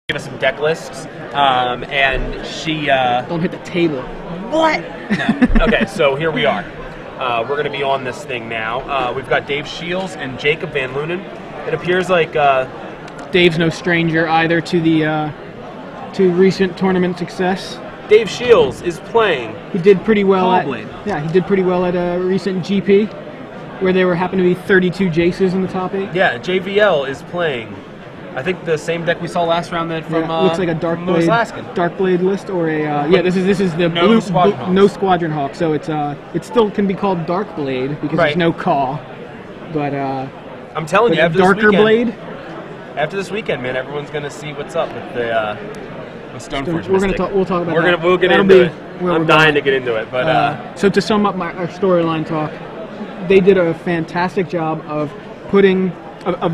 Give us some deck lists, and she... Don't hit the table. What? No. Okay, so here we are. We're going to be on this thing now. We've got Dave Shiels and Jacob Van Lunen. It appears like... Dave's no stranger either to the to recent tournament success. Dave Shiels is playing. He did pretty well Callblade. he did pretty well at a recent GP, where there happened to be 32 Jaces in the top 8. Yeah, JVL is playing. I think the same deck we saw last round that from looks like a Darkblade list, or a this is the no Squadron no Squadron Hawk. So it still can be called Darkblade because there's no Caw, but I'm telling you, after Darker Blade. After this weekend, man, everyone's gonna see what's up with the Stoneforge Mystic. We'll talk about We'll get into it. I'm dying to get into it, but so to sum up our storyline talk, they did a fantastic job of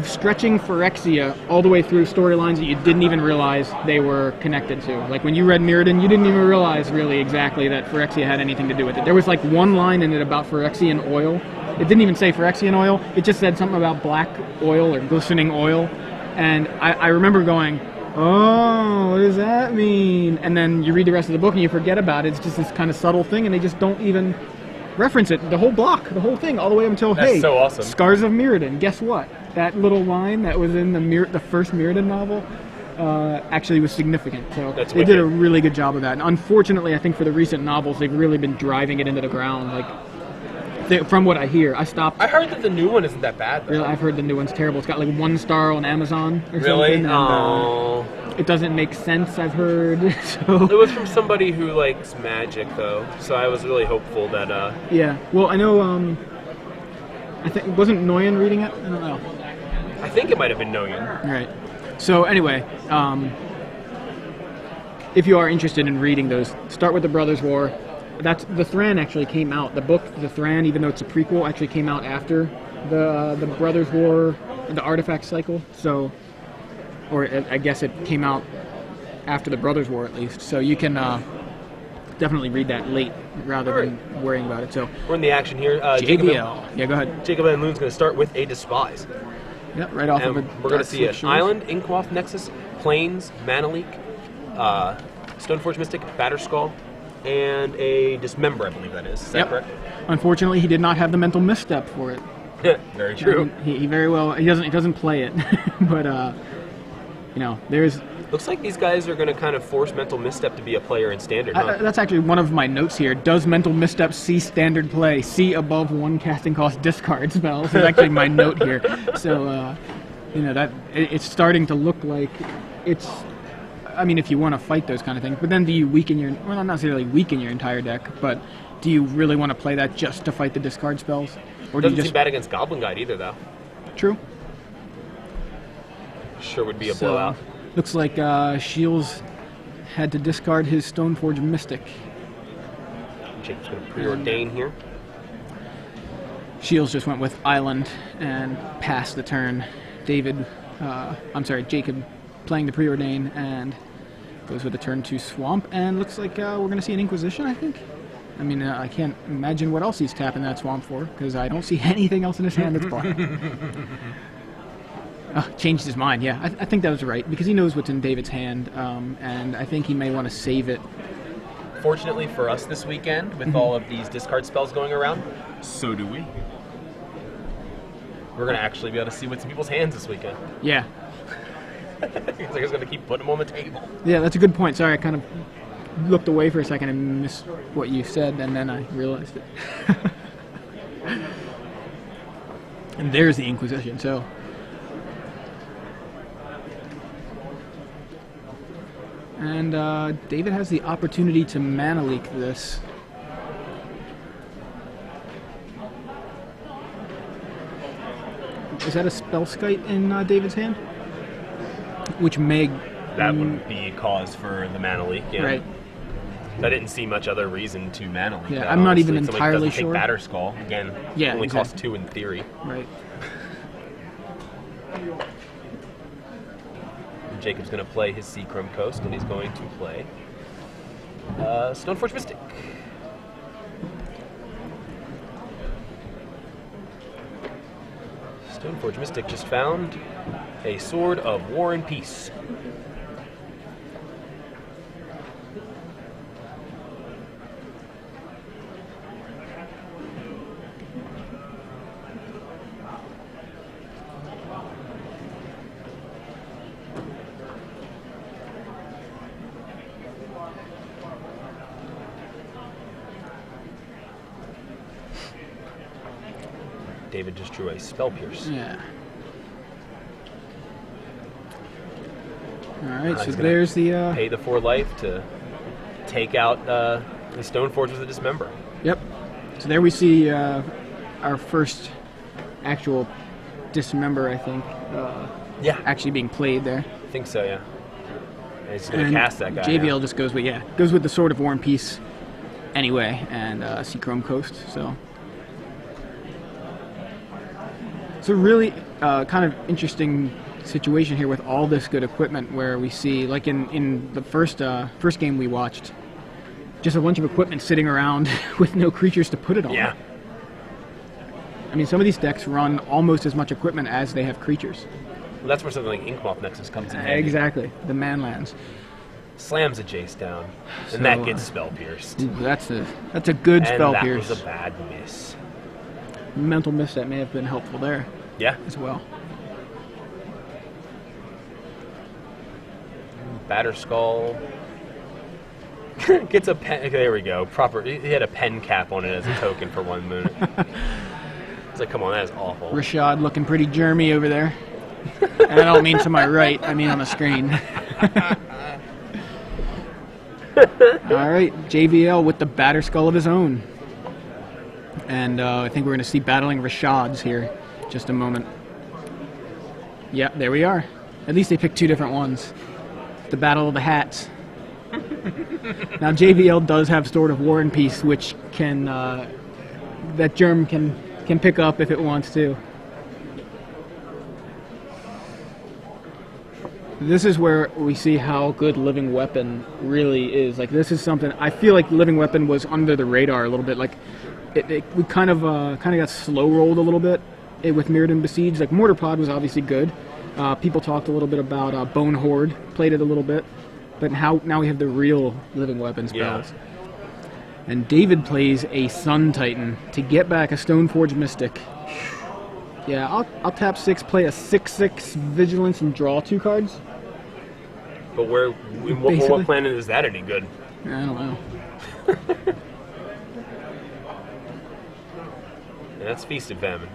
stretching Phyrexia all the way through storylines that you didn't even realize they were connected to. Like when you read Mirrodin, you didn't even realize really exactly that Phyrexia had anything to do with it. There was like one line in it about Phyrexian oil. It didn't even say Phyrexian oil. It just said something about black oil or glistening oil. And I remember going, oh, what does that mean? And then you read the rest of the book and you forget about it. It's just this kind of subtle thing, and they just don't even reference it. The whole block, the whole thing, all the way up until, That's so awesome. Scars of Mirrodin. Guess what? That little line that was in the first Mirrodin novel actually was significant. So they did a really good job of that. And unfortunately, I think for the recent novels, they've really been driving it into the ground. From what I hear, I heard that the new one isn't that bad, though. Really, I've heard the new one's terrible. It's got like 1 star on Amazon or really? something. And, it doesn't make sense, I've heard. So. It was from somebody who likes magic, though, so I was really hopeful that... Yeah, well, I know, I think, wasn't Nguyen reading it? I don't know. I think it might have been Nguyen. Right. So, anyway, if you are interested in reading those, start with The Brothers' War. The Thran actually came out. The book, The Thran, even though it's a prequel, actually came out after the Brothers' War, the Artifact cycle. So, or I guess it came out after the Brothers' War at least. So you can definitely read that late rather than worrying about it. So we're in the action here. JBL. Yeah, go ahead. Jacob Van Loon's going to start with a Despise. Yep, right off of it. We're going to see an Island, Inkmoth, Nexus, Plains, Mana Leak, Stoneforge Mystic, Batterskull, and a Dismember, I believe that is. Is that correct? Unfortunately, he did not have the mental misstep for it. Very true. He very well he doesn't play it, but there's. Looks like these guys are going to kind of force mental misstep to be a player in Standard. Huh? That's actually one of my notes here. Does mental misstep see Standard play? See above 1 casting cost discard spells is actually my note here. So that it's starting to look like it's. I mean, if you want to fight those kind of things, but then do you weaken not necessarily weaken your entire deck, but do you really want to play that just to fight the discard spells? Or doesn't seem bad against Goblin Guide either, though. True. Sure would be a blowout. Looks like Shiels had to discard his Stoneforge Mystic. Jacob's going to preordain here. Shiels just went with Island and passed the turn. Jacob playing the preordain and goes with a turn 2 Swamp, and looks like we're going to see an Inquisition, I think. I mean, I can't imagine what else he's tapping that Swamp for, because I don't see anything else in his hand that's black. Changed his mind, yeah. I think that was right, because he knows what's in David's hand, and I think he may want to save it. Fortunately for us this weekend, with all of these discard spells going around, so do we. We're going to actually be able to see what's in people's hands this weekend. Yeah. It's like I was going to keep putting them on the table. Yeah, that's a good point. Sorry, I kind of looked away for a second and missed what you said, and then I realized it. And there's the Inquisition, so... And David has the opportunity to Mana Leak this. Is that a Spellskite in David's hand? Which may... That would be a cause for the Mana Leak, yeah. Right. I didn't see much other reason to Mana Leak. Yeah, I'm not even entirely sure. Take Batterskull, again, only costs 2 in theory. Right. Jacob's going to play his Seachrome Coast, and he's going to play Stoneforge Mystic. Stoneforge Mystic just found a Sword of War and Peace. David just drew a Spell Pierce. Yeah. All right, so He's gonna there's the... pay the 4 life to take out the Stoneforge with a Dismember. Yep. So there we see our first actual Dismember, I think. Yeah. Actually being played there. I think so, yeah. And he's going to cast that guy. JVL now. just goes with the Sword of War and Peace anyway, and Seachrome Coast. So it's a really kind of interesting situation here with all this good equipment, where we see, like in the first game we watched, just a bunch of equipment sitting around with no creatures to put it on. Yeah. I mean, some of these decks run almost as much equipment as they have creatures. Well, that's where something like Inkmoth Nexus comes in handy. Exactly, the manlands. Slams a Jace down, So, and that gets Spell Pierced. Ooh, that's a good And Spell that Pierce. was a bad miss. Mental Misstep may have been helpful there Yeah. as well. Batterskull gets a pen. There we go. Proper. He had a pen cap on it as a token for 1 minute. It's like, come on, that is awful. Rashad looking pretty germy over there. And I don't mean to my right, I mean on the screen. All right, JVL with the Batterskull of his own. And I think we're going to see battling Rashads here in just a moment. Yeah, there we are. At least they picked 2 different ones. The Battle of the Hats. Now JVL does have Sword of War and Peace, which can that Germ can pick up if it wants to. This is where we see how good Living Weapon really is. Like, this is something I feel like Living Weapon was under the radar a little bit. Like, we kind of got slow rolled a little bit with Mirrodin Besieged. Like, Mortar Pod was obviously good. People talked a little bit about Bone Horde, played it a little bit, but now we have the real Living Weapon spells. Yeah. And David plays a Sun Titan to get back a Stoneforge Mystic. Yeah, I'll tap 6, play a 6/6 Vigilance, and draw 2 cards. But what planet is that any good? I don't know. And that's Feast and Famine.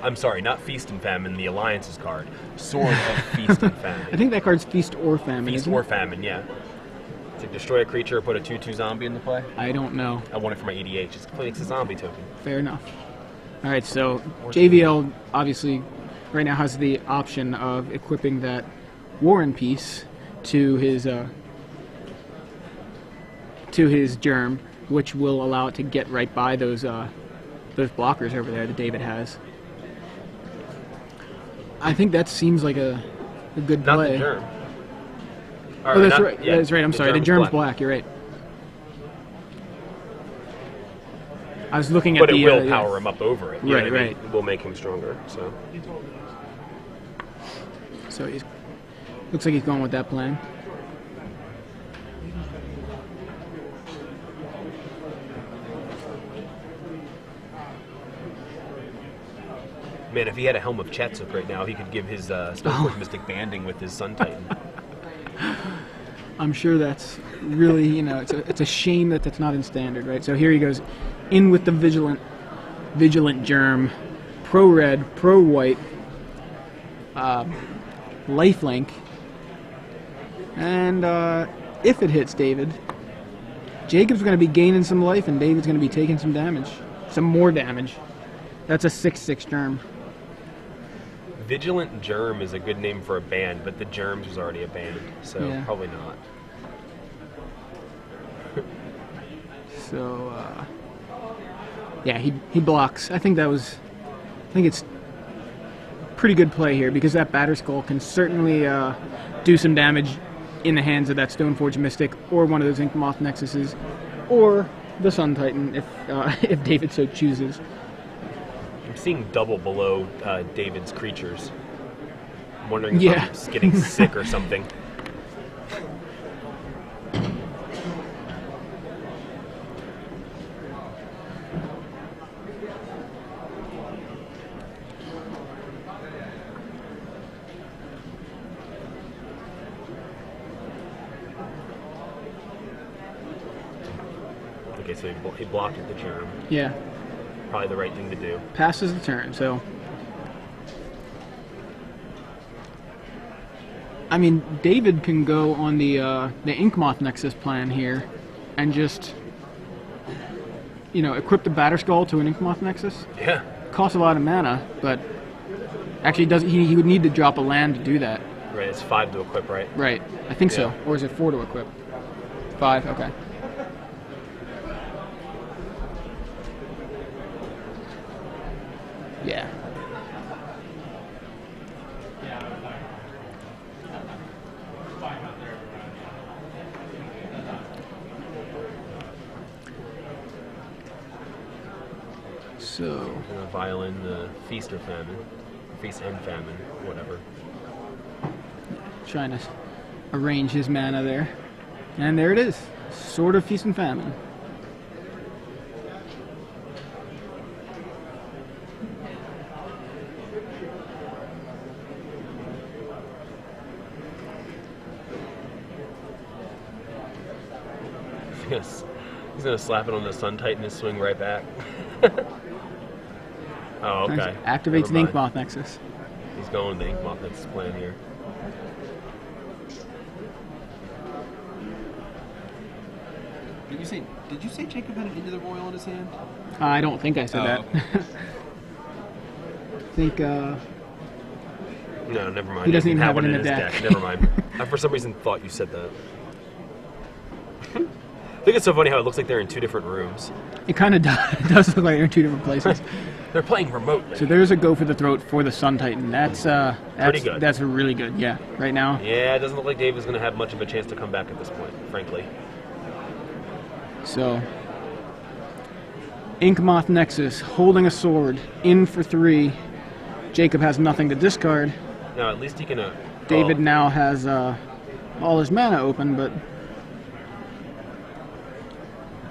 I'm sorry, not Feast and Famine, the Alliance's card. Sword of Feast and Famine. I think that card's Feast or Famine. Feast isn't or it? Famine, yeah. It's like destroy a creature or put a 2/2 zombie into play. I don't know. I want it for my EDH. It's a zombie token. Fair enough. All right, so JVL obviously right now has the option of equipping that War and Peace to his Germ, which will allow it to get right by those blockers over there that David has. I think that seems like a good Not play. the Germ. Oh, that's right. Yeah, that's right. I'm sorry. The Germ's black. You're right. I was looking at but the... it will power him up over it. You know Right, what I mean? right. It will make him stronger. So he's... Looks like he's going with that plan. Man, if he had a Helm of Chetsuk right now, he could give his Stoneforge Mystic banding with his Sun Titan. I'm sure that's really, it's a shame that that's not in standard, right? So here he goes, in with the Vigilant Germ, pro red, pro white, lifelink, and if it hits David, Jacob's going to be gaining some life, and David's going to be taking some damage, some more damage. That's a 6/6 Germ. Vigilant Germ is a good name for a band, but the Germs was already a band, so Yeah. probably not. So, yeah, he blocks. I think it's pretty good play here, because that Batterskull can certainly do some damage in the hands of that Stoneforge Mystic, or one of those Inkmoth Nexuses, or the Sun Titan, if David so chooses. I'm seeing double below David's creatures. I'm wondering if Yeah. I'm just getting sick or something. Okay, so he blocked with the Germ. Yeah. probably the right thing to do. Passes the turn, so... I mean, David can go on the Inkmoth Nexus plan here and just, equip the Batterskull to an Inkmoth Nexus. Yeah. Costs a lot of mana, but actually he would need to drop a land to do that. Right, it's 5 to equip, right? Right, I think so. Or is it 4 to equip? 5, okay. Yeah. So... And a Violin, the Feast or Famine. Feast and Famine, whatever. Trying to arrange his mana there. And there it is. Sword of Feast and Famine. Yes. He's going to slap it on the Sun Titan and swing right back. Oh, okay. Nice. Activates the Inkmoth Nexus. He's going to the Inkmoth Nexus plan here. Did you say Jacob had an Into the Royal in his hand? I don't think I said that. I think, No, never mind. He doesn't even have one it in his the deck. Never mind. I, for some reason, thought you said that. I think it's so funny how it looks like they're in 2 different rooms. it kind of does look like they're in 2 different places. They're playing remotely. So there's a go for the throat for the Sun Titan. That's pretty good. That's really good, yeah, right now. Yeah, it doesn't look like Dave is going to have much of a chance to come back at this point, frankly. So, Inkmoth Nexus, holding a sword, in for 3. Jacob has nothing to discard. No, at least he can... David now has all his mana open, but...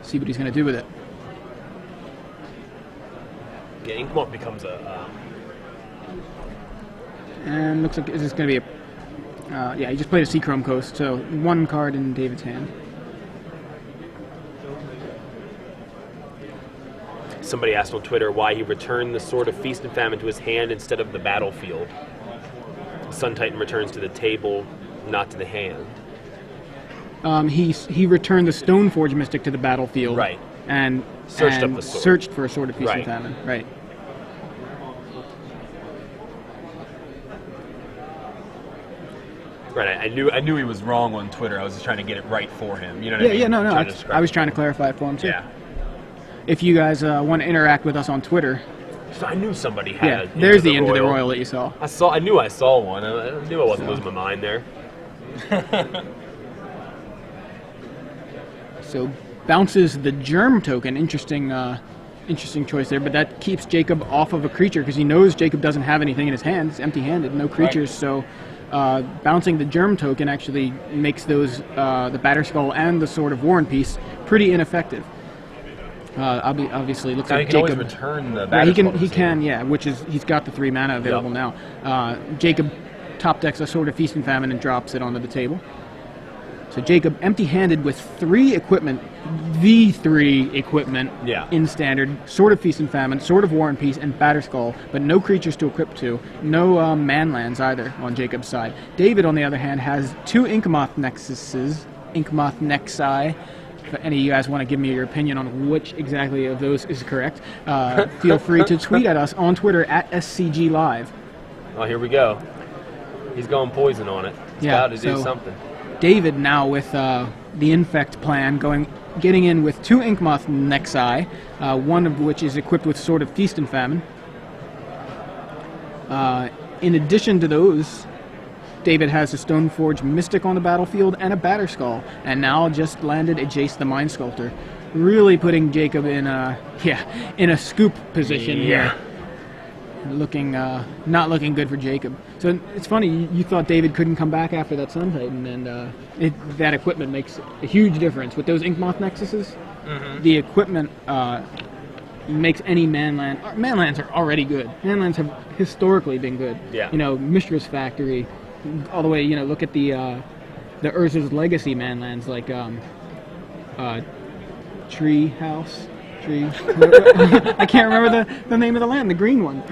see what he's going to do with it. Yeah, Inkmoth becomes a... And looks like it's just going to be a... yeah, he just played a Seachrome Coast, so 1 card in David's hand. Somebody asked on Twitter why he returned the Sword of Feast and Famine to his hand instead of the battlefield. Sun Titan returns to the table, not to the hand. He returned the Stoneforge Mystic to the battlefield. Right. And searched up the sword. Searched for a Sword of Feast and Right. Famine. Right. Right, I knew he was wrong on Twitter. I was just trying to get it right for him. You know what I mean? Yeah, no. Trying to describe I was it. trying to clarify it for him, too. Yeah. If you guys want to interact with us on Twitter, So I knew somebody had. yeah, there's the Into the Royal that you saw. I knew I saw one. I knew I wasn't losing my mind there. So bounces the Germ token. Interesting choice there, but that keeps Jacob off of a creature because he knows Jacob doesn't have anything in his hand. It's empty-handed, no creatures. Right. So bouncing the Germ token actually makes those the Batterskull and the Sword of War and Peace pretty ineffective. Obviously, looks now like he can Jacob. always return the Yeah, Batterskull. he can, yeah. Which is he's got the 3 mana available now. Jacob top decks a Sword of Feast and Famine and drops it onto the table. So Jacob empty-handed with 3 equipment, the 3 equipment in Standard: Sword of Feast and Famine, Sword of War and Peace, and Batterskull, but no creatures to equip to, no manlands either on Jacob's side. David, on the other hand, has 2 Inkmoth Nexi. If any of you guys want to give me your opinion on which exactly of those is correct, feel free to tweet at us on Twitter at SCG Live. Oh, here we go. He's going poison on it. He's got to do something. David now with the Infect plan, getting in with 2 Inkmoth Nexi, one of which is equipped with Sword of Feast and Famine. In addition to those, David has a Stoneforge Mystic on the battlefield and a Batterskull, and now just landed a Jace the Mind Sculptor, really putting Jacob in a scoop position here. Not looking good for Jacob. So it's funny, you thought David couldn't come back after that Sun Titan, and that equipment makes a huge difference. With those Inkmoth Nexuses, the equipment makes any manland... Manlands are already good. Manlands have historically been good. Yeah. Mistress Factory, all the way, look at the Urza's Legacy manlands, like Tree House. Tree. I can't remember the name of the land. The green one.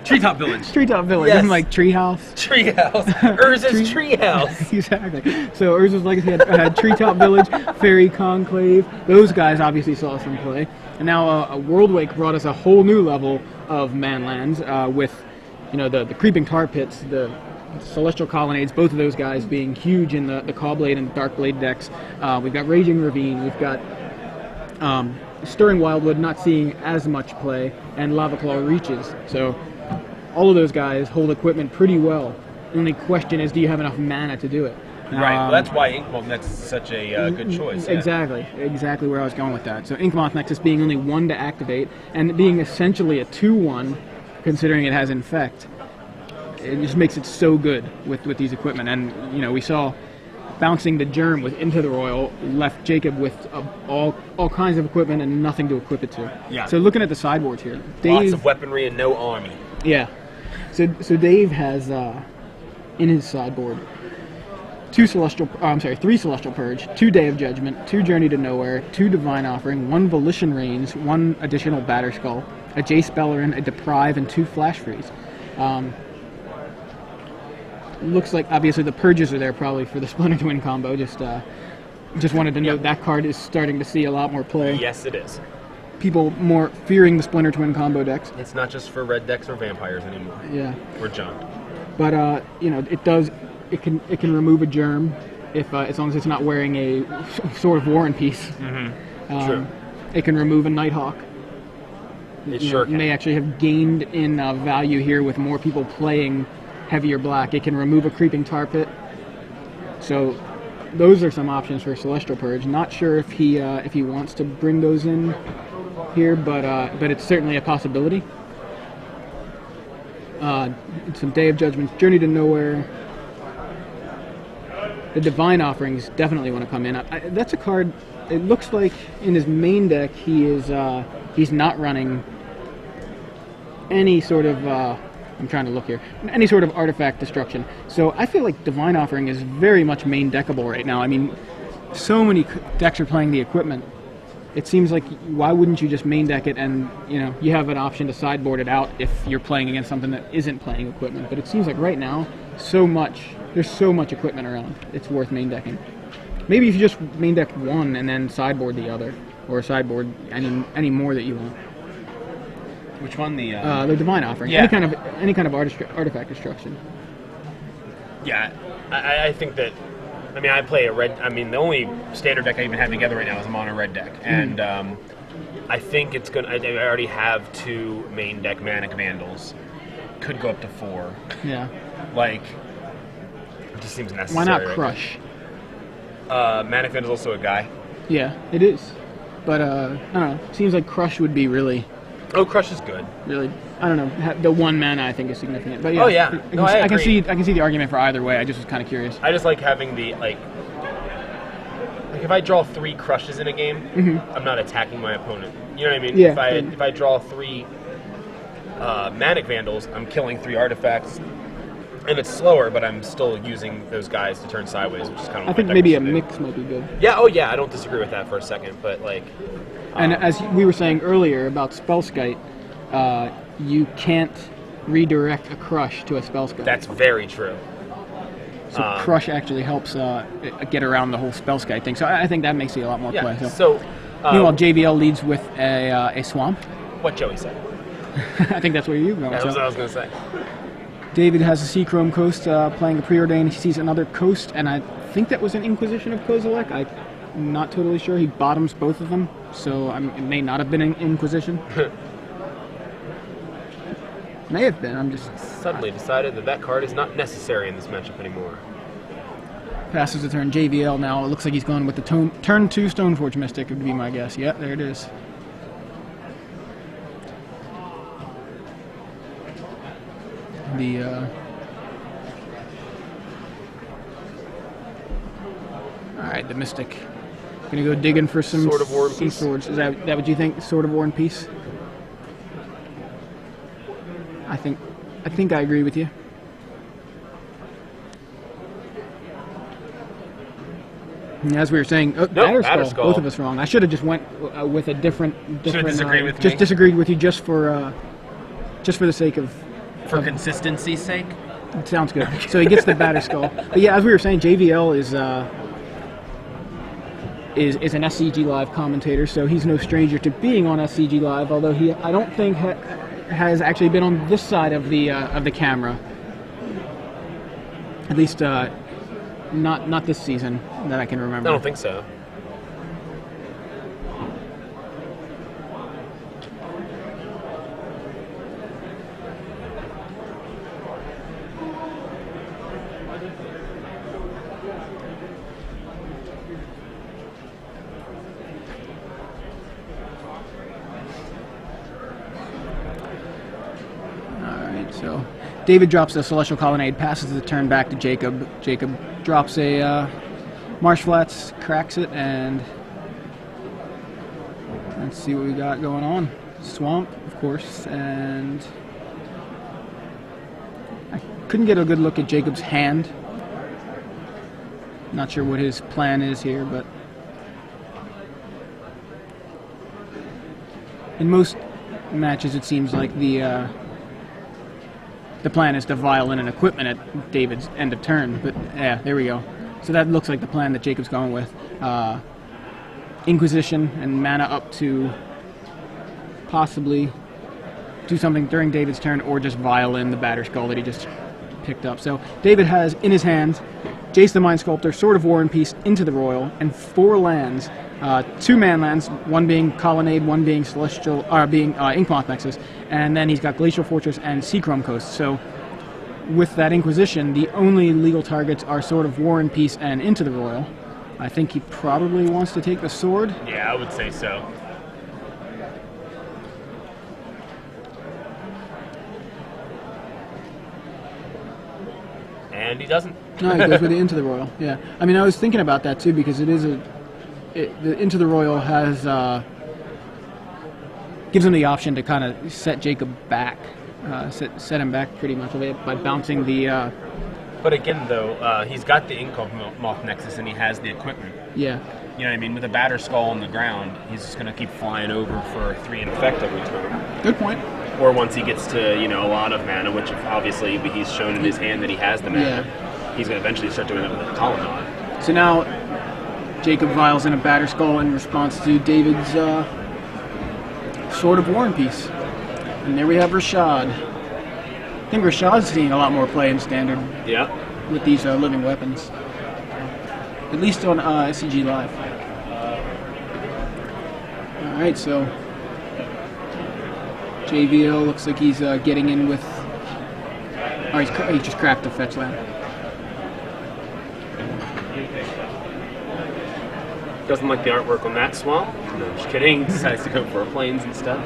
Treetop Village. Treetop Village. Yes. I'm like Treehouse. Treehouse. Urza's Treehouse. Exactly. So Urza's Legacy had Treetop Village, Fairy Conclave. Those guys obviously saw some play. And now a World Wake brought us a whole new level of manlands with, the Creeping Tar Pits, the Celestial Colonnades, both of those guys being huge in the Cawblade and Darkblade decks. We've got Raging Ravine. We've got Stirring Wildwood not seeing as much play, and Lava Claw Reaches. So all of those guys hold equipment pretty well. The only question is, do you have enough mana to do it? Right. Well, that's why Inkmoth Nexus is such a good choice. Yeah. Exactly where I was going with that. So Inkmoth Nexus being only 1 to activate, and being essentially a 2/1, considering it has Infect, it just makes it so good with these equipment. And we saw bouncing the Germ with Into the Royal left Jacob with all kinds of equipment and nothing to equip it to. Yeah. So looking at the sideboards here, Dave, lots of weaponry and no army. Yeah. So Dave has in his sideboard 3 Celestial Purge, 2 Day of Judgment, 2 Journey to Nowhere, 2 Divine Offering, 1 Volition Reigns, 1 additional Batter Skull, a Jace Beleren, a Deprive, and 2 Flash Freeze. Looks like obviously the Purges are there probably for the Splinter Twin combo. Just wanted to note that card is starting to see a lot more play. Yes, it is. People more fearing the Splinter Twin combo decks. It's not just for red decks or vampires anymore. Yeah. Or junk. But it can remove a Germ if as long as it's not wearing a Sword of War and Peace. Mm-hmm. True. It can remove a Nighthawk. It sure can. May actually have gained in value here with more people playing heavier black. It can remove a Creeping Tar Pit. So those are some options for Celestial Purge. Not sure if he wants to bring those in here, but it's certainly a possibility. Some Day of Judgment, Journey to Nowhere. The Divine Offerings definitely want to come in. That's a card. It looks like in his main deck he's not running any sort of. I'm trying to look here. Any sort of artifact destruction. So I feel like Divine Offering is very much main deckable right now. I mean, so many decks are playing the equipment. It seems like why wouldn't you just main deck it and you have an option to sideboard it out if you're playing against something that isn't playing equipment. But it seems like right now there's so much equipment around. It's worth main decking. Maybe if you just main deck one and then sideboard the other, or sideboard any more that you want. Which one? The Divine Offering. Yeah. Any kind of artifact destruction. Yeah, I think that. I mean, I play a red. I mean, the only standard deck I even have together right now is a mono red deck, and I think it's gonna. I already have 2 main deck Manic Vandals. Could go up to 4. Yeah. Like, it just seems necessary. Why not right Crush? Manic Vandal's also a guy. Yeah, it is. But I don't know. Seems like Crush would be really. Oh, Crush is good. Really, I don't know. The 1 mana I think is significant. But yeah. Oh yeah. I can see the argument for either way. I just was kind of curious. I just like having the like if I draw 3 Crushes in a game, I'm not attacking my opponent. You know what I mean? Yeah. If I draw 3 Manic Vandals, I'm killing 3 artifacts, and it's slower, but I'm still using those guys to turn sideways, which is kind of. I think maybe a mix might be good. Yeah. Oh yeah. I don't disagree with that for a second, but like. And as we were saying earlier about Spellskite, you can't redirect a Crush to a Spellskite. That's very true. So Crush actually helps get around the whole Spellskite thing. So I think that makes it a lot more play. So meanwhile, JVL leads with a Swamp. What Joey said. I think that's where you're going. That's what I was going to say. David has a Seachrome Coast playing a Preordain. He sees another Coast, and I think that was an Inquisition of Kozilek. I'm not totally sure. He bottoms both of them, so it may not have been an Inquisition. May have been. I'm just suddenly decided that card is not necessary in this matchup anymore. Passes the turn. JVL now. It looks like he's going with the turn 2 Stoneforge Mystic would be my guess. Yep, there it is. Alright, the Mystic. Gonna go digging for some Sword of War and Peace. Swords. Is that what you think? Sword of War and Peace? I think I agree with you. And as we were saying, Batterskull, both of us wrong. I should have just went with a different. Should disagree with me. Just disagreed with you just for the sake of. For consistency's sake. It sounds good. So he gets the Batterskull. But yeah, as we were saying, JVL is an SCG Live commentator, so he's no stranger to being on SCG Live. Although I don't think has actually been on this side of the camera. At least not this season that I can remember. I don't think so. So David drops a Celestial Colonnade, passes the turn back to Jacob. Jacob drops a Marsh Flats, cracks it, and let's see what we got going on. Swamp, of course, and I couldn't get a good look at Jacob's hand. Not sure what his plan is here, but in most matches it seems like the plan is to vial in an equipment at David's end of turn, but yeah, there we go. So that looks like the plan that Jacob's going with. Inquisition and mana up to possibly do something during David's turn, or just vial in the Batterskull that he just picked up. So David has in his hand Jace the Mind Sculptor, Sword of War and Peace into the Royal, and 4 lands. 2 man lands, one being Colonnade, one being Inkmoth Nexus, and then he's got Glacial Fortress and Seachrome Coast. So with that Inquisition, the only legal targets are Sword of War and Peace and Into the Royal. I think he probably wants to take the sword. Yeah, I would say so. And he doesn't. No, he goes with the Into the Royal. Yeah, I mean, I was thinking about that too, because the Into the Royal has gives him the option to kind of set Jacob back, set him back pretty much by bouncing the. But again, though, he's got the Inkmoth Nexus and he has the equipment. Yeah. You know what I mean? With a Batterskull on the ground, he's just going to keep flying over for 3 in effect every turn. Good point. Or once he gets to, a lot of mana, which obviously he's shown in his hand that he has the mana, he's going to eventually start doing it with a Colonnade. So now Jacob vials in a Batterskull in response to David's Sword of War and Peace. And there we have Rashad. I think Rashad's seeing a lot more play in Standard with these living weapons. At least on SCG Live. Alright, so JVL looks like he's getting in with... Oh, he just cracked the fetch land. Doesn't like the artwork on that swamp. No, just kidding. Decides to go for plains instead.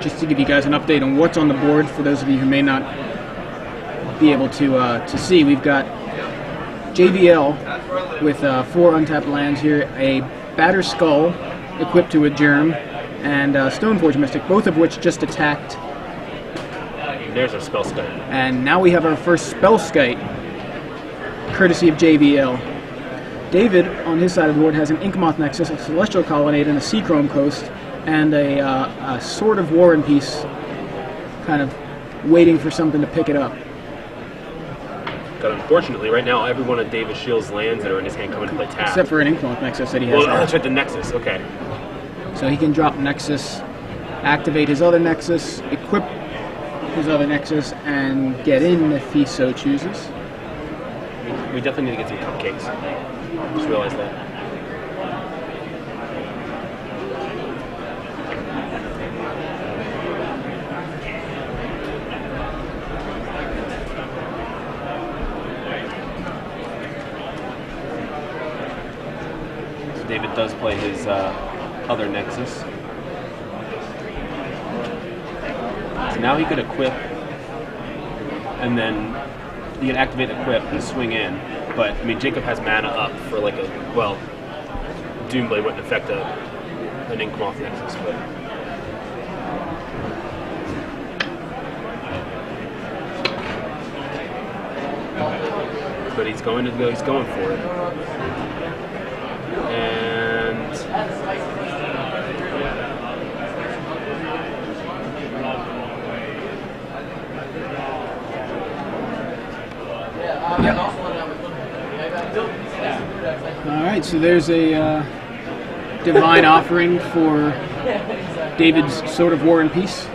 Just to give you guys an update on what's on the board, for those of you who may not be able to see, we've got JVL with 4 untapped lands here, a Batterskull equipped to a Germ, and Stoneforge Mystic, both of which just attacked. There's our Spellskite. And now we have our first Spellskite, courtesy of JVL. David, on his side of the board, has an Inkmoth Nexus, a Celestial Colonnade, and a Seachrome Coast, and a Sword of War and Peace, kind of waiting for something to pick it up. But unfortunately, right now, every one of David Shiels' lands that are in his hand come into play tapped. Except for an Inkmoth Nexus that he has. Well, that's right, the Nexus, okay. So he can drop Nexus, activate his other Nexus, equip his other Nexus, and get in if he so chooses. We definitely need to get some cupcakes. Just realized that. David does play his other Nexus. So now he could equip and then you can activate Equip and swing in, but I mean Jacob has mana up for like a Doomblade wouldn't affect an Inkmoth Nexus, but he's going to go. He's going for it, and All right, so there's a divine offering for David's Sword of War and Peace.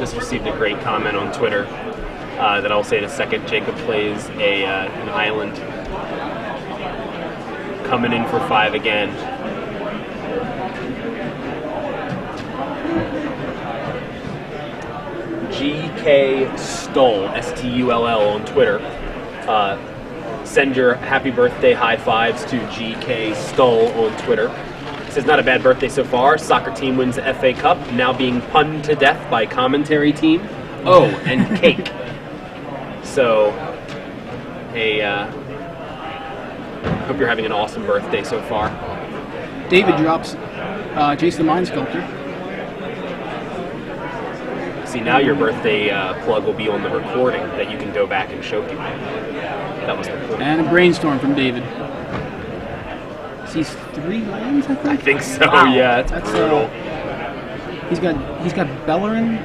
just received a great comment on Twitter that I'll say in a second. Jacob plays an island, coming in for 5 again. GK Stull, S-T-U-L-L on Twitter. Send your happy birthday high fives to GK Stull on Twitter. It says, not a bad birthday so far. Soccer team wins the FA Cup, now being punned to death by commentary team. Oh, and cake. So, hey, hope you're having an awesome birthday so far. David drops Jace the Mind Sculptor. See, now your birthday plug will be on the recording that you can go back and show people. That was the point. And a Brainstorm from David. Sees 3 lands, I think? I think so, Wow. yeah, that's brutal. He's got Bellerin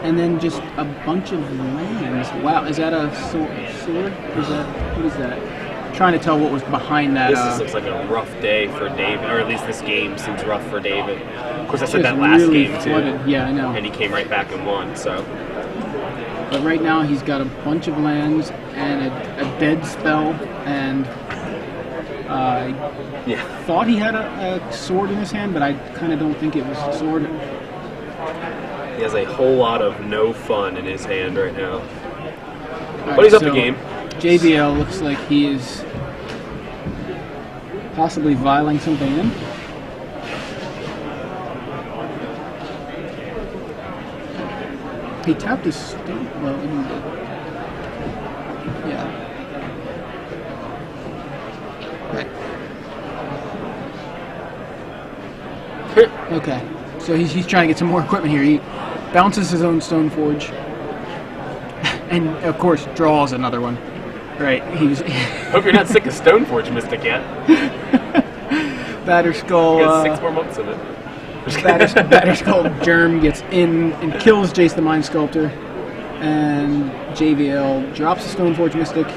and then just a bunch of lands. Wow, is that a sword? What is that? I'm trying to tell what was behind that. This looks like a rough day for David, or at least this game seems rough for David. Of course, I said just that last really game flooded. too. Yeah, I know. And he came right back and won, so. But right now he's got a bunch of lands and a dead spell, and I thought he had a sword in his hand, but I kind of don't think it was a sword. He has a whole lot of no fun in his hand right now. All But he's up so the game. JBL looks like he is possibly vialing something in. He tapped his stone. Well, he did. Yeah. Okay. So he's trying to get some more equipment here. He bounces his own Stoneforge. And, of course, draws another one. Right. Hope you're not sick of Stoneforge Mystic yet. Batterskull. He has 6 more months of it. Batterskull Germ gets in and kills Jace the Mind Sculptor. And JVL drops the Stoneforge Mystic.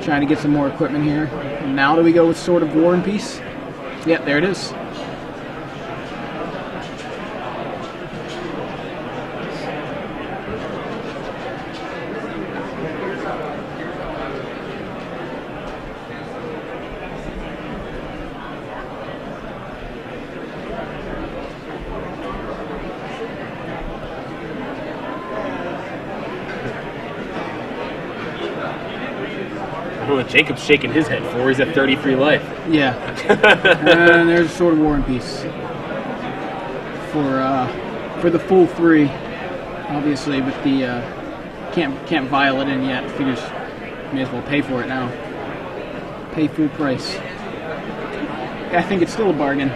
Trying to get some more equipment here. And now do we go with Sword of War and Peace? Yep, there it is. I don't know what Jacob's shaking his head for. He's at 33 life. Yeah. And there's Sword of War and Peace. For the full 3, obviously, with the can't vial it in yet. Figures may as well pay for it now. Pay full price. I think it's still a bargain.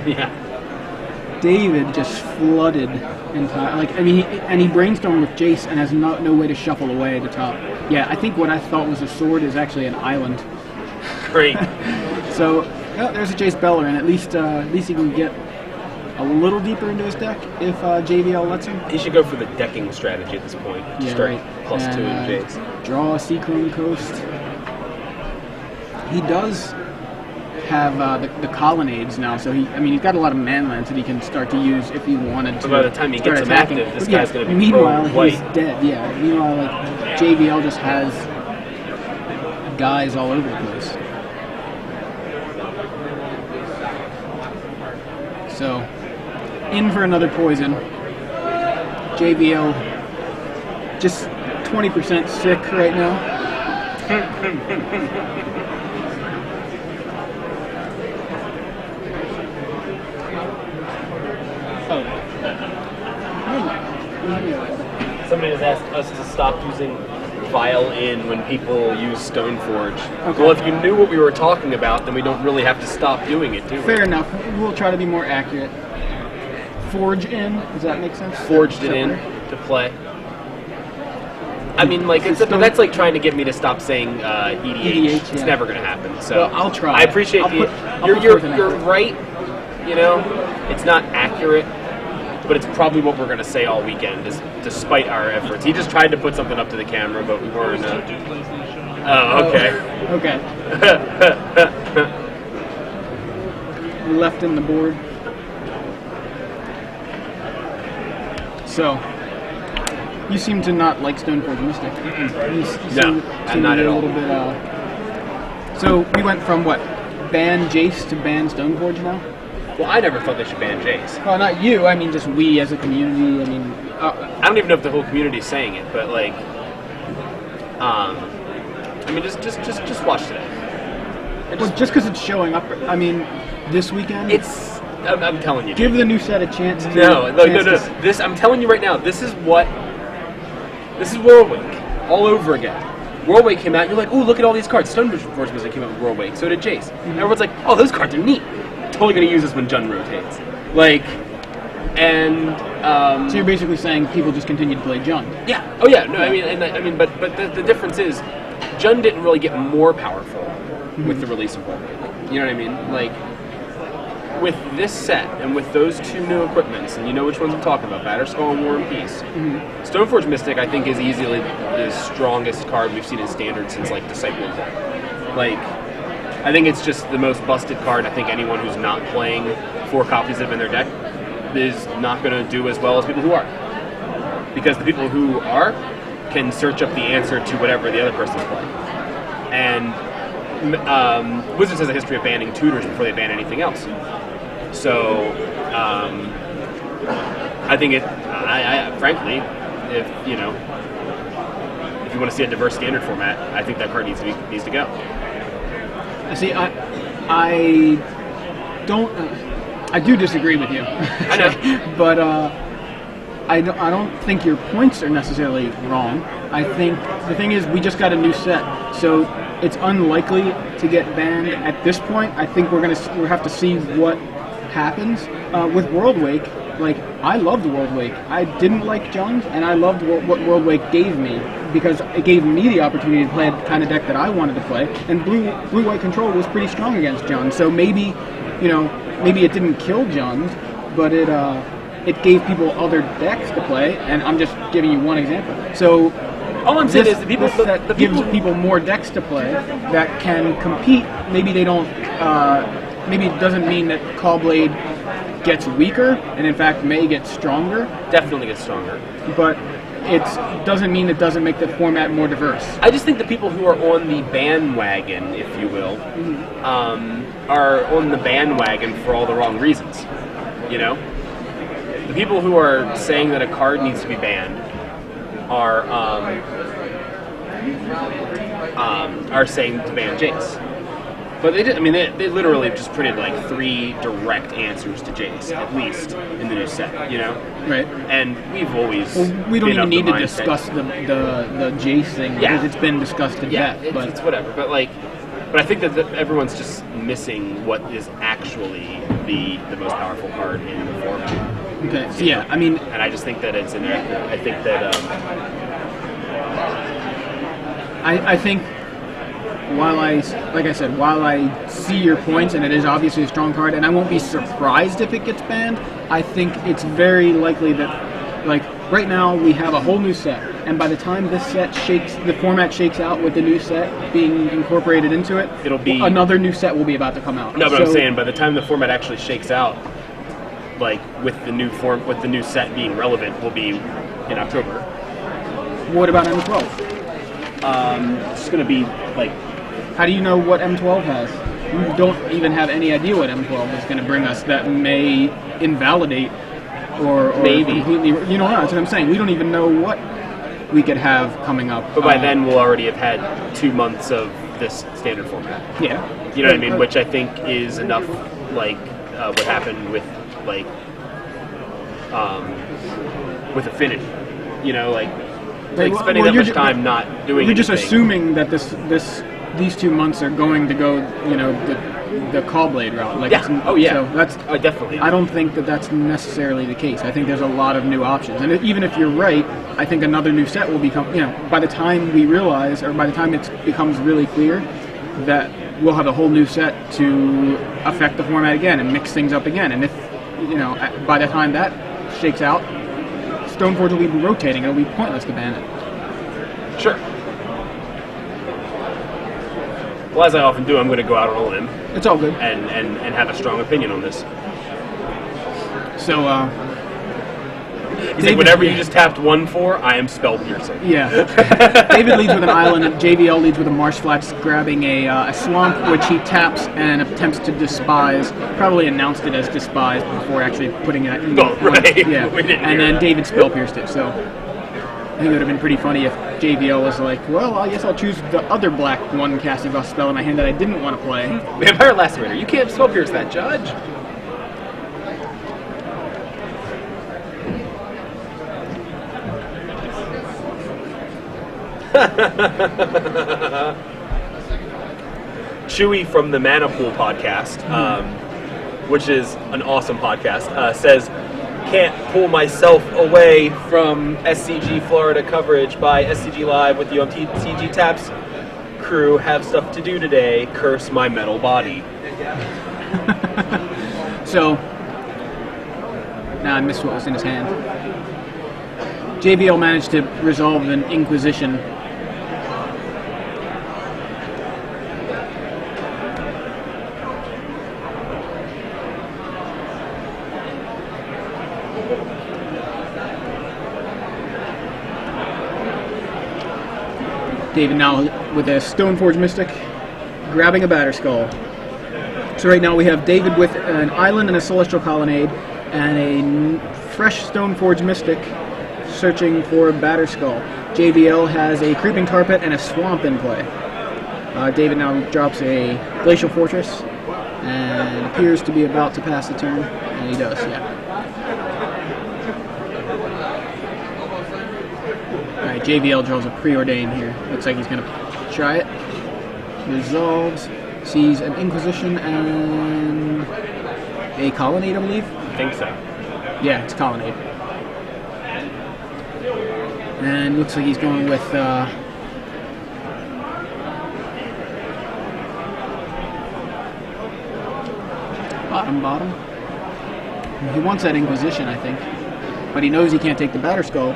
Yeah. David just flooded entire. He brainstormed with Jace and has no way to shuffle away at the top. Yeah, I think what I thought was a sword is actually an island. Great. So there's a Jace Bellerin. At least he can get a little deeper into his deck if JVL lets him. He should go for the decking strategy at this point. Yeah, Start right. +2 in Jace. Draw a Seachrome Coast. He does have the colonnades now, so he's got a lot of manlands that he can start to use if he wanted to. So by the time he gets them attacking. active, this guy's going to be Meanwhile, pro-white. he's dead. Yeah. Meanwhile, JVL just has guys all over the place. So, in for another poison. JVL just 20% sick right now. Somebody has asked us to stop using vial-in when people use Stoneforge. Okay. Well, if you knew what we were talking about, then we don't really have to stop doing it, do we? Fair enough. We'll try to be more accurate. Forge in, does that make sense? Forged it in to play. I mean, like, that's like trying to get me to stop saying EDH. It's yeah. never going to happen. So Well, I'll try. I appreciate you're right. You know, it's not accurate, but it's probably what we're going to say all weekend, despite our efforts. He just tried to put something up to the camera, but we weren't. Oh, okay. Okay. Left in the board. So, you seem to not like Stoneforge Mystic. You No, seem not to at be a all. little bit. So we went from what? Ban Jace to ban Stoneforge now? Well, I never thought they should ban Jace. Well, not you. I mean, just we as a community. I mean, I don't even know if the whole community is saying it, but like, I mean, just watch today. well, just because it's showing up. I mean, this weekend. I'm telling you. Give the new set a chance. No. This I'm telling you right now. This is Whirlwind all over again. Whirlwind came out. You're like, ooh, look at all these cards. Stoneforge Mystic came out with Whirlwind. So did Jace. And everyone's like, oh, those cards are neat. Totally gonna use this when Jund rotates. Like, and So you're basically saying people just continue to play Jund. yeah. Oh yeah. No, I mean, but the difference is, Jund didn't really get more powerful with the release of Whirlwind. You know what I mean? Like, with this set and with those two new equipments, and you know which ones I'm talking about, Batterskull and War and Peace. Stoneforge Mystic, I think, is easily the strongest card we've seen in Standard since like Disciple of Death. Like, I think it's just the most busted card. I think anyone who's not playing 4 copies of it in their deck is not going to do as well as people who are. Because the people who are can search up the answer to whatever the other person's playing. And Wizards has a history of banning tutors before they ban anything else. So, I think I frankly, if you want to see a diverse Standard format, I think that card needs to go. See, I don't. I do disagree with you. I know. But I don't think your points are necessarily wrong. I think the thing is we just got a new set, so it's unlikely to get banned at this point. I think we'll have to see what happens with World Wake. Like, I loved World Wake. I didn't like Jund, and I loved what World Wake gave me because it gave me the opportunity to play the kind of deck that I wanted to play. And blue-white control was pretty strong against Jund, so maybe it didn't kill Jund, but it gave people other decks to play. And I'm just giving you one example. So All I'm saying is the people gives people more decks to play that can compete. Maybe they don't. Maybe it doesn't mean that Callblade gets weaker, and in fact may get stronger. Definitely gets stronger. But it doesn't mean it doesn't make the format more diverse. I just think the people who are on the bandwagon, if you will, are on the bandwagon for all the wrong reasons. You know? The people who are saying that a card needs to be banned are saying to ban Jace. But they did. I mean, they literally just printed like 3 direct answers to Jace, at least in the new set. You know, Right. and we've always We don't been even of need the to mindset- discuss the Jace thing because it's been discussed to Yeah, death. But it's whatever. But I think that everyone's just missing what is actually the most powerful card in the format. okay, so yeah, I mean, And I just think that it's inaccurate. I think that I think while I see your points and it is obviously a strong card, and I won't be surprised if it gets banned, I think it's very likely that, like, right now we have a whole new set, and by the time the format shakes out with the new set being incorporated into it, It'll be- another new set will be about to come out. no, but So- I'm saying by the time the format actually shakes out, like with the new set being relevant, will be in October. What about M12? It's going to be like How do you know what M12 has? You don't even have any idea what M12 is going to bring us that may invalidate or Maybe. completely. That's what I'm saying. We don't even know what we could have coming up. But by then, we'll already have had 2 months of this standard format. yeah. You know what I mean? Which I think is enough, like what happened with Affinity. You know, like Well, spending well, that much you're time not doing. You're just anything. assuming that these 2 months are going to go, you know, the call blade route. Like Yeah. it's- Oh yeah. So that's. Definitely. I don't think that that's necessarily the case. I think there's a lot of new options, and even if you're right, I think another new set will become. You know, by the time we realize, or by the time it becomes really clear, that we'll have a whole new set to affect the format again and mix things up again. And if, you know, by the time that shakes out, Stoneforge will be rotating. It'll be pointless to ban it. Sure. Well, as I often do, I'm going to go out on a limb It's all good. and have a strong opinion on this. So, He's like, whatever you just tapped 1 for, I am spell piercing. yeah. David leads with an island, and JVL leads with a marsh flats, grabbing a swamp, which he taps and attempts to despise. Probably announced it as despise before actually putting it in. Oh, right. Yeah. We didn't And hear then that. David spell pierced it. So I think it would have been pretty funny if JVL was like, well, I guess I'll choose the other black one casting off spell in my hand that I didn't want to play. Vampire Lacerator. You can't spell pierce that, Judge. Chewy from the Mana Pool podcast, which is an awesome podcast, says, can't pull myself away from SCG Florida coverage by SCG Live with the MTG Taps crew. Have stuff to do today. Curse my metal body. So, now I missed what was in his hand. JVL managed to resolve an Inquisition. David now with a Stoneforge Mystic, grabbing a Batter Skull. So right now we have David with an Island and a Celestial Colonnade, and a fresh Stoneforge Mystic searching for a Batter Skull. JVL has a Creeping Tar Pit and a Swamp in play. David now drops a Glacial Fortress, and appears to be about to pass the turn, and he does, yeah. Alright, JVL draws a Preordain here. Looks like he's going to try it. Resolves, sees an Inquisition and a Colonnade, I believe. I think so. Yeah, it's Colonnade. And looks like he's going with bottom. He wants that Inquisition, I think. But he knows he can't take the Batter Skull.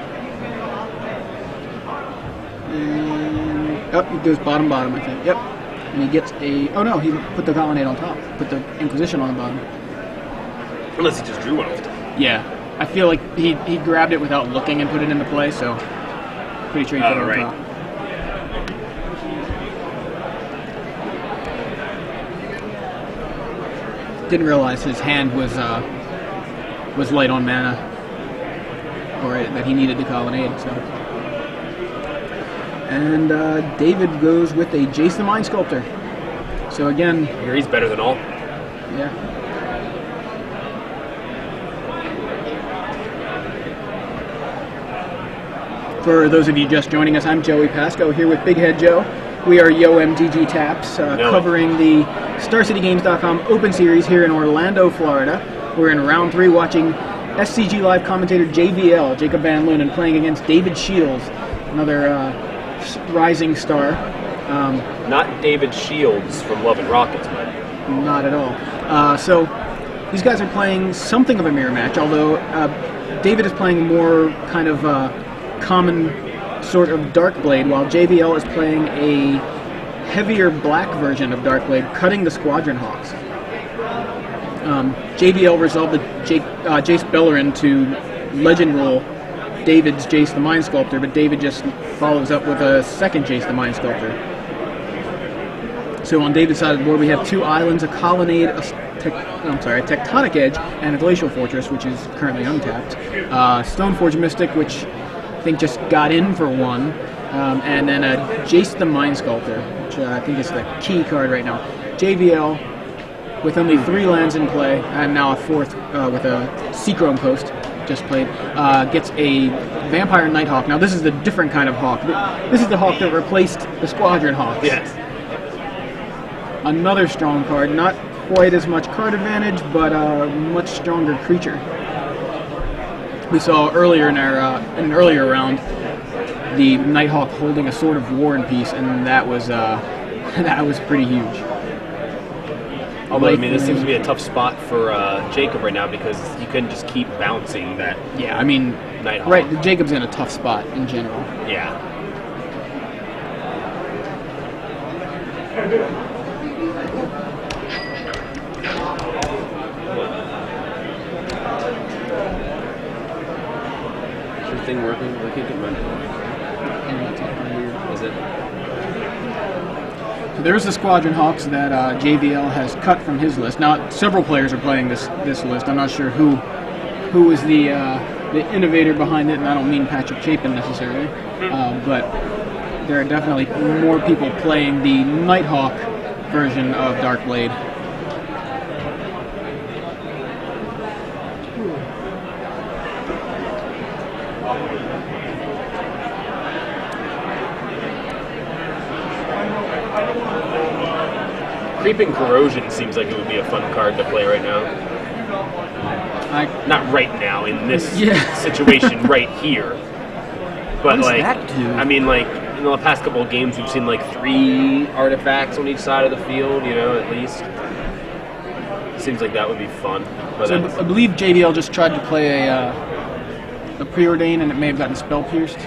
And he goes bottom, I think. Yep. And he gets a... Oh no, he put the Colonnade on top. Put the Inquisition on the bottom. Unless he just drew one off the top. Yeah. I feel like he grabbed it without looking and put it into play, so... Pretty sure he put it on right. top. Didn't realize his hand was light on mana. Or that he needed the Colonnade, so... And David goes with a Jace the Mind Sculptor. So again... Here he's better than all. Yeah. For those of you just joining us, I'm Joey Pasco here with Big Head Joe. We are Yo MTG Taps, covering the StarCityGames.com Open Series here in Orlando, Florida. We're in round 3 watching SCG Live commentator JVL, Jacob Van Lunen, playing against David Shiels, another rising star. Not David Shields from Love and Rockets, but Not at all. So these guys are playing something of a mirror match, although David is playing more kind of common sort of Darkblade, while JVL is playing a heavier black version of Darkblade, cutting the Squadron Hawks. JVL resolved the Jace Bellerin to Legend Rule David's Jace the Mind Sculptor, but David just follows up with a second Jace the Mind Sculptor. So on David's side of the board, we have 2 islands, a Colonnade, a Tectonic Edge, and a Glacial Fortress, which is currently untapped. Stoneforge Mystic, which I think just got in for 1, and then a Jace the Mind Sculptor, which I think is the key card right now. JVL with only 3 lands in play, and now a 4th with a Seachrome Post. just played, gets a Vampire Nighthawk. Now this is a different kind of hawk. This is the hawk that replaced the Squadron Hawks. Yes. Another strong card, not quite as much card advantage, but a much stronger creature. We saw earlier in an earlier round the Nighthawk holding a Sword of War and Peace, and that was pretty huge. Although, I mean, this seems to be a tough spot for Jacob right now because he couldn't just keep bouncing that. Yeah, I mean, Nighthawk. right, Jacob's in a tough spot in general. Yeah. Is your thing working? I can't get mine. Is it? So there's the Squadron Hawks that JVL has cut from his list. Now, several players are playing this list. I'm not sure who is the innovator behind it, and I don't mean Patrick Chapin necessarily, but there are definitely more people playing the Nighthawk version of Darkblade. Creeping Corrosion seems like it would be a fun card to play right now. Not right now in this situation right here, but What does like that do? I mean, like in the past couple of games, we've seen like 3 artifacts on each side of the field. You know, at least seems like that would be fun. But So I believe JVL just tried to play a Preordain, and it may have gotten Spell Pierced.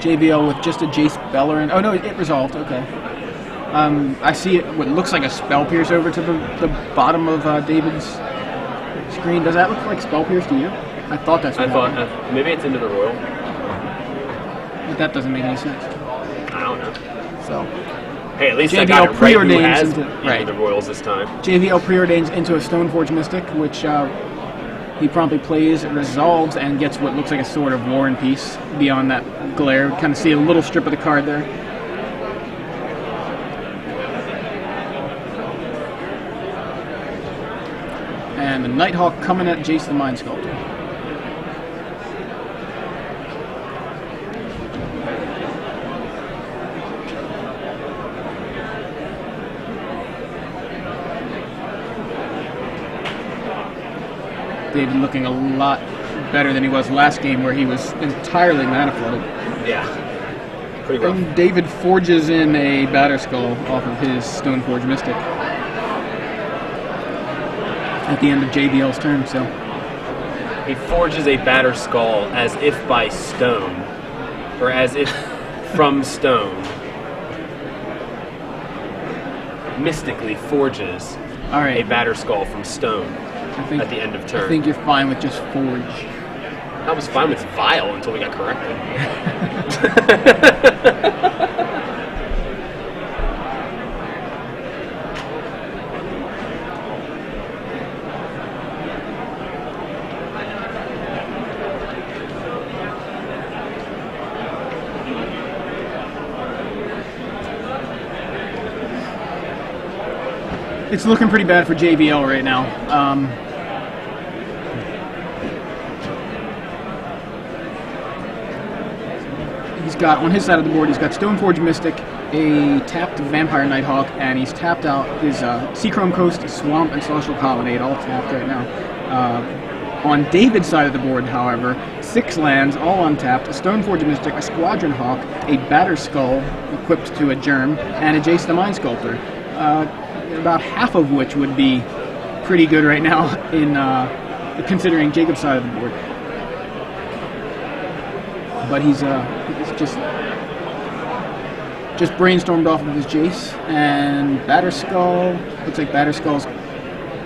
JVL with just a Jace Bellerin. Oh no, it resolved. Okay. I see it. What looks like a Spell Pierce over to the bottom of David's screen. Does that look like Spell Pierce to you? I thought that's what happened. Maybe it's into the Royal. But that doesn't make any sense. I don't know. So Hey, at least I JVL got it right. Who preordains has into- the Royals this time? JVL preordains into a Stoneforge Mystic, which he promptly plays, resolves, and gets what looks like a Sword of War and Peace beyond that glare. Kind of see a little strip of the card there. And the Nighthawk coming at Jace the Mind Sculptor. David looking a lot better than he was last game, where he was entirely mana flooded. Yeah. Pretty rough. And David forges in a Batterskull off of his Stoneforge Mystic at the end of JBL's turn, so. He forges a Batterskull as if by stone, or as if from stone. Mystically forges All right. a Batterskull from stone I at the end of turn. I think you're fine with just Forge. I was fine with Vile until we got corrected. It's looking pretty bad for JVL right now. He's got, on his side of the board, he's got Stoneforge Mystic, a tapped Vampire Nighthawk, and he's tapped out his Seachrome Coast, Swamp, and Celestial Colonnade, all tapped right now. On David's side of the board, however, 6 lands, all untapped, a Stoneforge Mystic, a Squadron Hawk, a Batterskull equipped to a Germ, and a Jace the Mind Sculptor. About half of which would be pretty good right now in considering Jacob's side of the board. But he's just brainstormed off of his Jace, and Batterskull. Looks like Batterskull's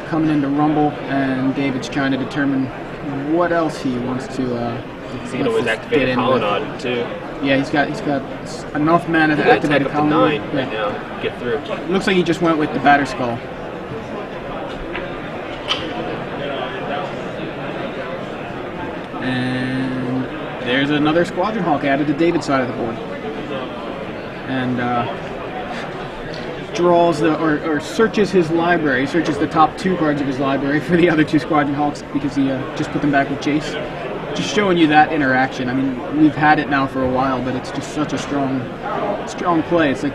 coming into Rumble, and David's trying to determine what else he wants to. He can always activate a Colonnade too. Yeah, he's got enough mana to activate a Colonnade. 9 right now. Get through. Looks like he just went with the Batterskull. And there's another Squadron Hawk added to David's side of the board. And draws or searches his library, searches the top 2 cards of his library for the other 2 Squadron Hawks because he just put them back with Jace. Just showing you that interaction. I mean, we've had it now for a while, but it's just such a strong play. It's like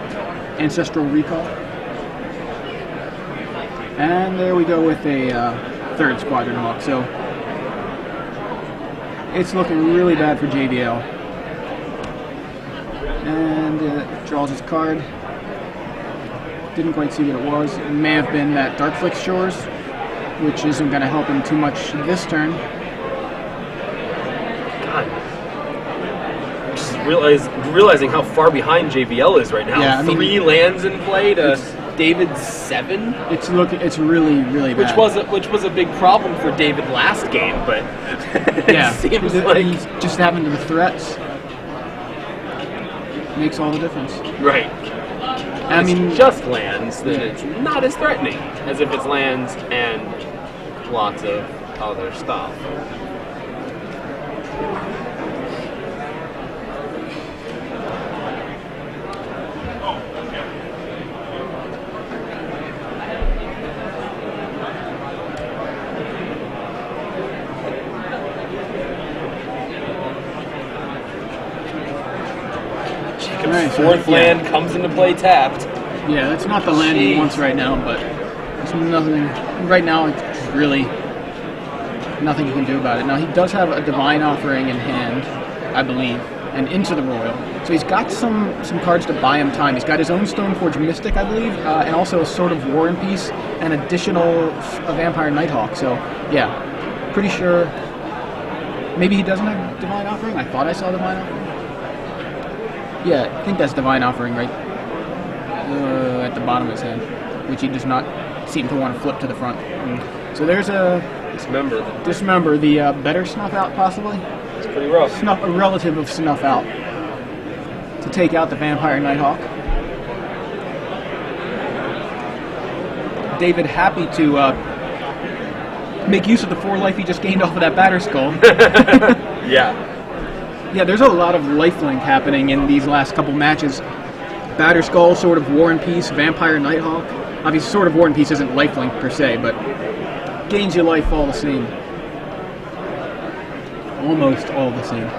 Ancestral Recall. And there we go with a 3rd Squadron Hawk. So it's looking really bad for JBL. And draws his card. Didn't quite see what it was. It may have been that Darkflix Shores, which isn't going to help him too much this turn. God. Just realizing how far behind JBL is right now. Yeah, I mean, 3 lands in play to David's 7. It's really, really bad. Which was a big problem for David last game, but yeah, it seems like he's just having the threats makes all the difference. Right. I mean, it's just lands, then it's not as threatening as if it's lands and lots of other stuff. Right, so, 4th land comes into play tapped. Yeah, that's not the land he wants right now, but there's nothing. Right now, it's really nothing you can do about it. Now, he does have a Divine Offering in hand, I believe, and Into the Royal. So he's got some cards to buy him time. He's got his own Stoneforge Mystic, I believe, and also a Sword of War and Peace, and additional Vampire Nighthawk. So, yeah, pretty sure. Maybe he doesn't have Divine Offering? I thought I saw Divine Offering. Yeah, I think that's Divine Offering right at the bottom of his hand, which he does not seem to want to flip to the front. So there's a Dismember, the better Snuff Out, possibly? It's pretty rough. A relative of Snuff Out to take out the Vampire Nighthawk. David happy to make use of the 4 life he just gained off of that Batter Skull. Yeah. Yeah, there's a lot of lifelink happening in these last couple matches. Batter Skull, Sword of War and Peace, Vampire Nighthawk. Obviously, Sword of War and Peace isn't lifelink per se, but gains you life all the same. Almost all the same.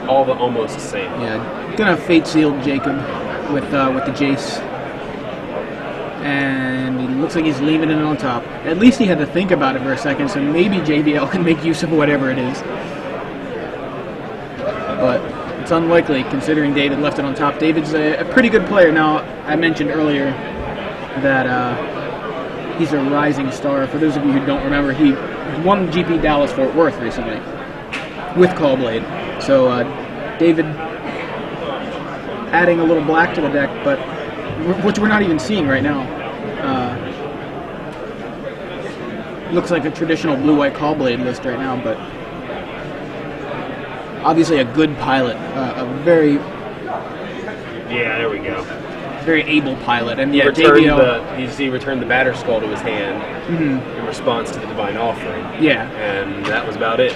Almost the same. Yeah, gonna Fate Sealed Jacob with the Jace. And it looks like he's leaving it on top. At least he had to think about it for a second, so maybe JBL can make use of whatever it is. But it's unlikely, considering David left it on top. David's a pretty good player. Now, I mentioned earlier that he's a rising star. For those of you who don't remember, he won GP Dallas Fort Worth recently with Callblade. So David adding a little black to the deck, but which we're not even seeing right now. Looks like a traditional blue-white Callblade list right now, but obviously a good pilot, a very... Yeah, there we go. Very able pilot, and yeah, he returned the Batter Skull to his hand in response to the Divine Offering. Yeah. And that was about it.